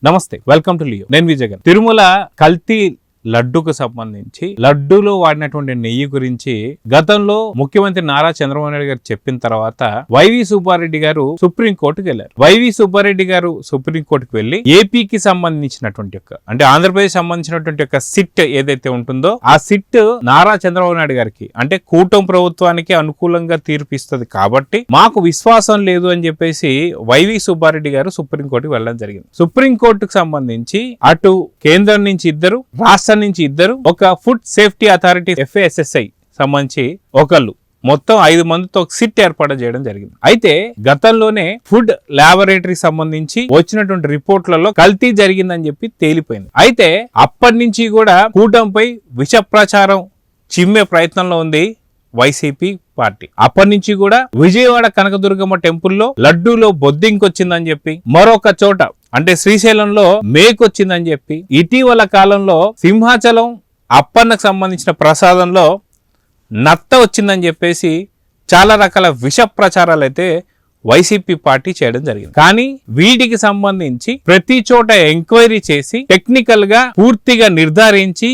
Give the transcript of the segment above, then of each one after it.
నమస్తే, welcome to Leo. నేను విజయ్. తిరుమల కల్తీ లడ్డుకు సంబంధించి లడ్డూలో వాడినటువంటి నెయ్యి గురించి గతంలో ముఖ్యమంత్రి నారా చంద్రబాబు నాయుడు గారు చెప్పిన తర్వాత వైవి సుబ్బారెడ్డి గారు సుప్రీంకోర్టుకు వెళ్లారు. వైవి సుబ్బారెడ్డి గారు సుప్రీంకోర్టుకు వెళ్లి ఏపీకి సంబంధించినటువంటి అంటే ఆంధ్రప్రదేశ్ సంబంధించినటువంటి సిట్ ఏదైతే ఉంటుందో ఆ సిట్ నారా చంద్రబాబు నాయుడు గారికి అంటే కూటమి ప్రభుత్వానికి అనుకూలంగా తీర్పిస్తుంది కాబట్టి మాకు విశ్వాసం లేదు అని చెప్పేసి వైవి సుబ్బారెడ్డి గారు సుప్రీంకోర్టుకు వెళ్ళడం జరిగింది. సుప్రీంకోర్టుకు సంబంధించి అటు కేంద్రం నుంచి ఇద్దరు, రాష్ట్రం నుంచి ఇద్దరు, ఒక ఫుడ్ సేఫ్టీ అథారిటీ FSSI సంబంధించి ఒకళ్ళు, మొత్తం 5 మందితో ఒక సిట్ ఏర్పాటు చేయడం జరిగింది. అయితే గతంలోనే ఫుడ్ ల్యాబొరేటరీ సంబంధించి వచ్చినటువంటి రిపోర్ట్లలో కల్తీ జరిగిందని చెప్పి తేలిపోయింది. అయితే అప్పటి నుంచి కూడా కూటమిపై విష ప్రచారం చిమ్మే ప్రయత్నంలో ఉంది వైసీపీ పార్టీ. అప్పటి నుంచి కూడా విజయవాడ కనకదుర్గమ్మ టెంపుల్లో లడ్డూలో బొద్దింకొచ్చిందని చెప్పి, మరొక చోట అంటే శ్రీశైలంలో మేకొచ్చిందని చెప్పి, ఇటీవల కాలంలో సింహాచలం అప్పన్నకు సంబంధించిన ప్రసాదంలో నత్త వచ్చిందని చెప్పేసి చాలా రకాల విష ప్రచారాలు అయితే వైసీపీ పార్టీ చేయడం జరిగింది. కానీ వీటికి సంబంధించి ప్రతి చోట ఎంక్వైరీ చేసి టెక్నికల్ గా పూర్తిగా నిర్ధారించి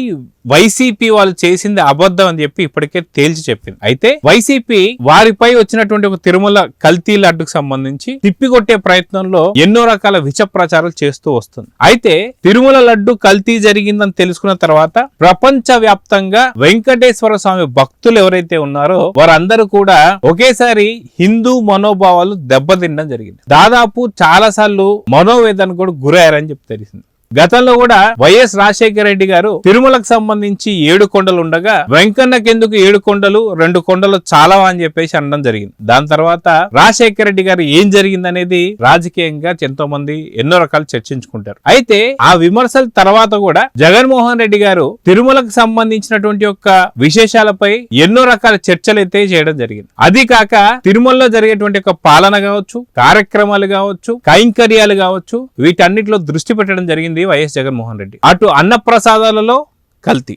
వైసీపీ వాళ్ళు చేసింది అబద్ధం అని చెప్పి ఇప్పటికే తేల్చి చెప్పింది. అయితే వైసీపీ వారిపై వచ్చినటువంటి ఒక తిరుమల కల్తీ లడ్డుకు సంబంధించి తిప్పికొట్టే ప్రయత్నంలో ఎన్నో రకాల విష ప్రచారాలు చేస్తూ వస్తుంది. అయితే తిరుమల లడ్డు కల్తీ జరిగిందని తెలుసుకున్న తర్వాత ప్రపంచ వ్యాప్తంగా వెంకటేశ్వర స్వామి భక్తులు ఎవరైతే ఉన్నారో వారందరూ కూడా ఒకేసారి హిందూ మనోభావాలు దెబ్బతినడం జరిగింది. దాదాపు చాలా సార్లు మనోవేదన కూడా గురయ్యారని చెప్పి తెలిసింది. గతంలో కూడా వైఎస్ రాజశేఖర రెడ్డి గారు తిరుమలకు సంబంధించి 7 కొండలు ఉండగా వెంకన్నకెందుకు 7 కొండలు 2 కొండలు చాలా అని చెప్పేసి అనడం జరిగింది. దాని తర్వాత రాజశేఖర రెడ్డి గారు ఏం జరిగిందనేది రాజకీయంగా ఎంతో మంది ఎన్నో రకాలు చర్చించుకుంటారు. అయితే ఆ విమర్శల తర్వాత కూడా జగన్మోహన్ రెడ్డి గారు తిరుమలకు సంబంధించినటువంటి యొక్క విశేషాలపై ఎన్నో రకాల చర్చలు అయితే చేయడం జరిగింది. అది కాక తిరుమలలో జరిగేటువంటి ఒక పాలన కావచ్చు, కార్యక్రమాలు కావచ్చు, కైంకర్యాలు కావచ్చు, వీటన్నిటిలో దృష్టి పెట్టడం జరిగింది వైఎస్ జగన్మోహన్ రెడ్డి. అటు అన్నప్రసాదాలలో కల్తీ,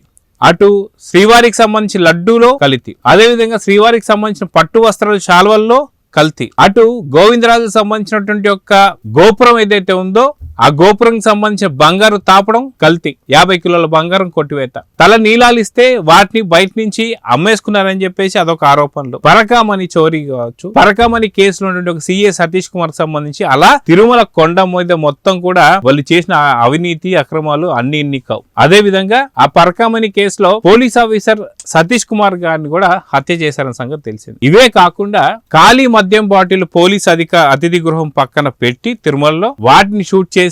అటు శ్రీవారికి సంబంధించి లడ్డూలో కల్తీ, అదేవిధంగా శ్రీవారికి సంబంధించిన పట్టు వస్త్రాల శాల్వల్లో కల్తీ, అటు గోవిందరాజుకు సంబంధించినటువంటి యొక్క గోపురం ఏదైతే ఉందో ఆ గోపురం సంబంధించిన బంగారు తాపడం కల్తీ, 50 కిలోల బంగారం కొట్టివేత, తల నీలాలు ఇస్తే వాటిని బయట నుంచి అమ్మేసుకున్నారని చెప్పేసి అదొక ఆరోపణలు, పరకామణి చోరీ కావచ్చు, పరకామణి కేసులో ఒక CA సతీష్ కుమార్ సంబంధించి అలా తిరుమల కొండ మీద మొత్తం కూడా వాళ్ళు చేసిన అవినీతి అక్రమాలు అన్ని ఇన్ని కావు. అదే విధంగా ఆ పరకామణి కేసులో పోలీస్ ఆఫీసర్ సతీష్ కుమార్ గారిని కూడా హత్య చేశారన్న సంగతి తెలిసింది. ఇవే కాకుండా ఖాళీ మద్యం బాటిల్ పోలీస్ అతిథి గృహం పక్కన పెట్టి తిరుమలలో వాటిని షూట్ చేసి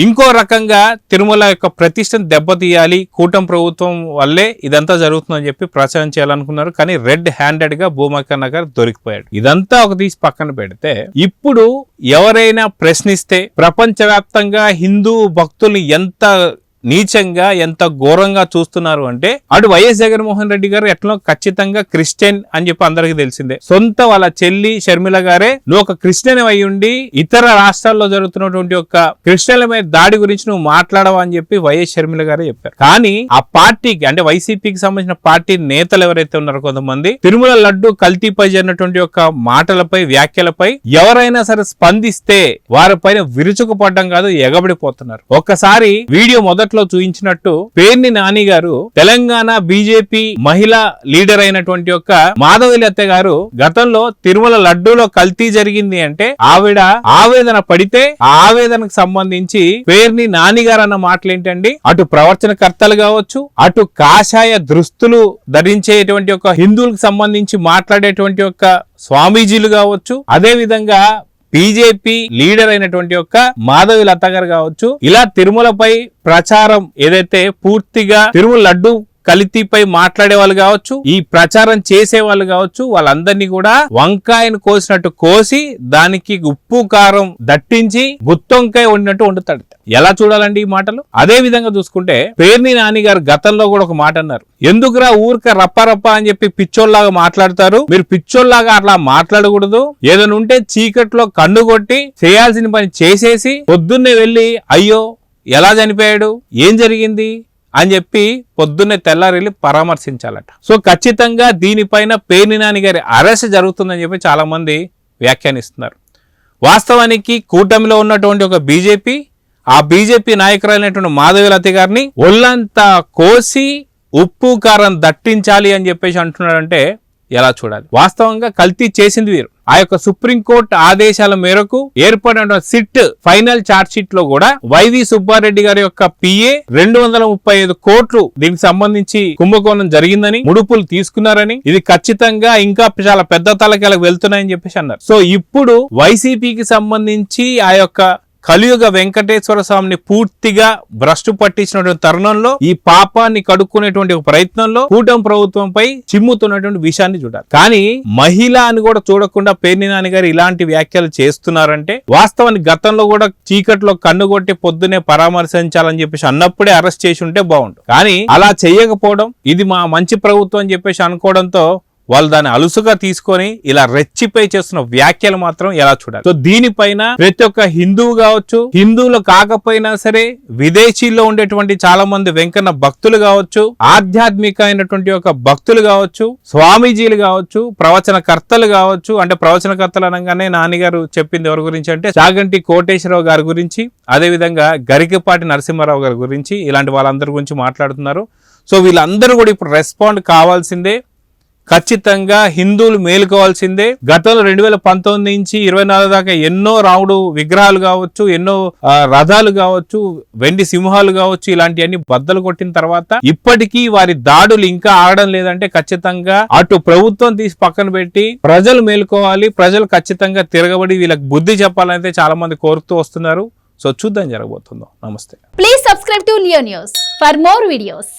ఇంకో రకంగా తిరుమల యొక్క ప్రతిష్టను దెబ్బతీయాలి, కూటమి ప్రభుత్వం వల్లే ఇదంతా జరుగుతుందని చెప్పి ప్రచారం చేయాలనుకున్నారు. కానీ రెడ్ హ్యాండెడ్ గా భూమకన్న గారు దొరికిపోయాడు. ఇదంతా ఒక తీసి పక్కన పెడితే ఇప్పుడు ఎవరైనా ప్రశ్నిస్తే ప్రపంచవ్యాప్తంగా హిందూ భక్తుల్ని ఎంత నీచంగా ఎంత ఘోరంగా చూస్తున్నారు అంటే అటు వైఎస్ జగన్మోహన్ రెడ్డి గారు ఎట్లా ఖచ్చితంగా క్రిస్టియన్ అని చెప్పి అందరికి తెలిసిందే. సొంత వాళ్ళ చెల్లి షర్మిల గారే నువ్వు ఒక క్రిస్టియన్ అయి ఉండి ఇతర రాష్ట్రాల్లో జరుగుతున్నటువంటి ఒక క్రిస్టియన్ల మీద దాడి గురించి నువ్వు మాట్లాడవా అని చెప్పి వైఎస్ షర్మిల గారే చెప్పారు. కానీ ఆ పార్టీకి అంటే వైసీపీకి సంబంధించిన పార్టీ నేతలు ఎవరైతే ఉన్నారో కొంతమంది తిరుమల లడ్డు కల్తీపై జరిగినటువంటి ఒక మాటలపై వ్యాఖ్యలపై ఎవరైనా సరే స్పందిస్తే వారిపైన విరుచుకుపడడం కాదు ఎగబడిపోతున్నారు. ఒక్కసారి వీడియో మొదట్లో చూయించినట్టు పేర్ని నాని గారు తెలంగాణ బీజేపీ మహిళా లీడర్ అయినటువంటి యొక్క మాధవీలత గారు గతంలో తిరుమల లడ్డూలో కల్తీ జరిగింది అంటే ఆవిడ ఆవేదన పడితే ఆ ఆవేదనకు సంబంధించి పేర్ని నాని గారు అన్న మాటలు ఏంటండి, అటు ప్రవచనకర్తలు కావచ్చు, అటు కాషాయ దుస్తులు ధరించేటువంటి ఒక హిందువులకు సంబంధించి మాట్లాడేటువంటి ఒక స్వామీజీలు కావచ్చు, అదే విధంగా బీజేపీ లీడర్ అయినటువంటి యొక్క మాధవి లత గారు కావచ్చు, ఇలా తిరుమలపై ప్రచారం ఏదైతే పూర్తిగా తిరుమల లడ్డు కల్తీపై మాట్లాడే వాళ్ళు కావచ్చు, ఈ ప్రచారం చేసే వాళ్ళు కావచ్చు, వాళ్ళందరినీ కూడా వంకాయను కోసినట్టు కోసి దానికి ఉప్పు కారం దట్టించి గుత్తొంకాయ వండినట్టు వండుతాడు. ఎలా చూడాలండి ఈ మాటలు? అదే విధంగా చూసుకుంటే పేర్ని నాని గారు గతంలో కూడా ఒక మాట అన్నారు, ఎందుకురా ఊరిక రప్ప అని చెప్పి పిచ్చోల్లాగా మాట్లాడతారు, మీరు పిచ్చోల్లాగా అట్లా మాట్లాడకూడదు, ఏదైనా ఉంటే చీకట్లో కన్ను కొట్టి చేయాల్సిన పని చేసేసి పొద్దున్నే వెళ్ళి అయ్యో ఎలా చనిపోయాడు, ఏం జరిగింది అని చెప్పి పొద్దున్నే తెల్లారెళ్ళి పరామర్శించాలట. సో ఖచ్చితంగా దీనిపైన పేర్ని నాని గారి అరెస్ట్ జరుగుతుందని చెప్పి చాలా మంది వ్యాఖ్యానిస్తున్నారు. వాస్తవానికి కూటమిలో ఉన్నటువంటి ఒక బీజేపీ ఆ బీజేపీ నాయకురాలైనటువంటి మాధవీలత గారిని ఒళ్ళంతా కోసి ఉప్పు కారం దట్టించాలి అని చెప్పేసి అంటున్నాడంటే ఎలా చూడాలి? వాస్తవంగా కల్తీ చేసింది వీరు. ఆ యొక్క సుప్రీంకోర్టు ఆదేశాల మేరకు ఏర్పడిన సిట్ ఫైనల్ చార్జ్ షీట్ లో కూడా వైవి సుబ్బారెడ్డి గారి యొక్క పిఏ 235 కోట్లు దీనికి సంబంధించి కుంభకోణం జరిగిందని, ముడుపులు తీసుకున్నారని, ఇది ఖచ్చితంగా ఇంకా చాలా పెద్ద తలకాయలకు వెళ్తున్నాయని చెప్పేసి అన్నారు. సో ఇప్పుడు వైసీపీకి సంబంధించి ఆ యొక్క కలియుగ వెంకటేశ్వర స్వామిని పూర్తిగా భ్రష్టు పట్టించినటువంటి తరుణంలో ఈ పాపాన్ని కడుక్కునేటువంటి ఒక ప్రయత్నంలో కూటమి ప్రభుత్వంపై చిమ్ముతున్నటువంటి విషయాన్ని చూడాలి. కానీ మహిళ అని కూడా చూడకుండా పేర్ని నాని గారు ఇలాంటి వ్యాఖ్యలు చేస్తున్నారంటే వాస్తవానికి గతంలో కూడా చీకట్లో కన్నుగొట్టి పొద్దునే పరామర్శించాలని చెప్పేసి అన్నప్పుడే అరెస్ట్ చేసి ఉంటే బాగుండు. కానీ అలా చేయకపోవడం, ఇది మా మంచి ప్రభుత్వం అని చెప్పేసి అనుకోవడంతో వాళ్ళు దాన్ని అలుసుగా తీసుకొని ఇలా రెచ్చిపై చేస్తున్న వ్యాఖ్యలు మాత్రం ఎలా చూడాలి? సో దీనిపైన ప్రతి ఒక్క హిందువు కావచ్చు, హిందువులు కాకపోయినా సరే విదేశీల్లో ఉండేటువంటి చాలా మంది వెంకన్న భక్తులు కావచ్చు, ఆధ్యాత్మిక అయినటువంటి ఒక భక్తులు కావచ్చు, స్వామీజీలు కావచ్చు, ప్రవచనకర్తలు కావచ్చు. అంటే ప్రవచనకర్తలు అనగానే నాన్నగారు చెప్పింది ఎవరి గురించి అంటే చాగంటి కోటేశ్వరరావు గారి గురించి, అదేవిధంగా గరికపాటి నరసింహారావు గారి గురించి, ఇలాంటి వాళ్ళందరి గురించి మాట్లాడుతున్నారు. సో వీళ్ళందరూ కూడా ఇప్పుడు రెస్పాండ్ కావాల్సిందే. ఖచ్చితంగా హిందువులు మేలుకోవాల్సిందే. గతంలో 2019 నుంచి 24 దాకా ఎన్నో రాముడు విగ్రహాలు కావచ్చు, ఎన్నో రథాలు కావచ్చు, వెండి సింహాలు కావచ్చు, ఇలాంటివన్నీ బద్దలు కొట్టిన తర్వాత ఇప్పటికీ వారి దాడులు ఇంకా ఆగడం లేదంటే ఖచ్చితంగా అటు ప్రభుత్వం తీసి పక్కన పెట్టి ప్రజలు మేలుకోవాలి. ప్రజలు ఖచ్చితంగా తిరగబడి వీళ్ళకి బుద్ధి చెప్పాలనైతే చాలా మంది కోరుతూ వస్తున్నారు. సో చూద్దాం జరగబోతుందో. నమస్తే. Please subscribe to Leo news for more videos.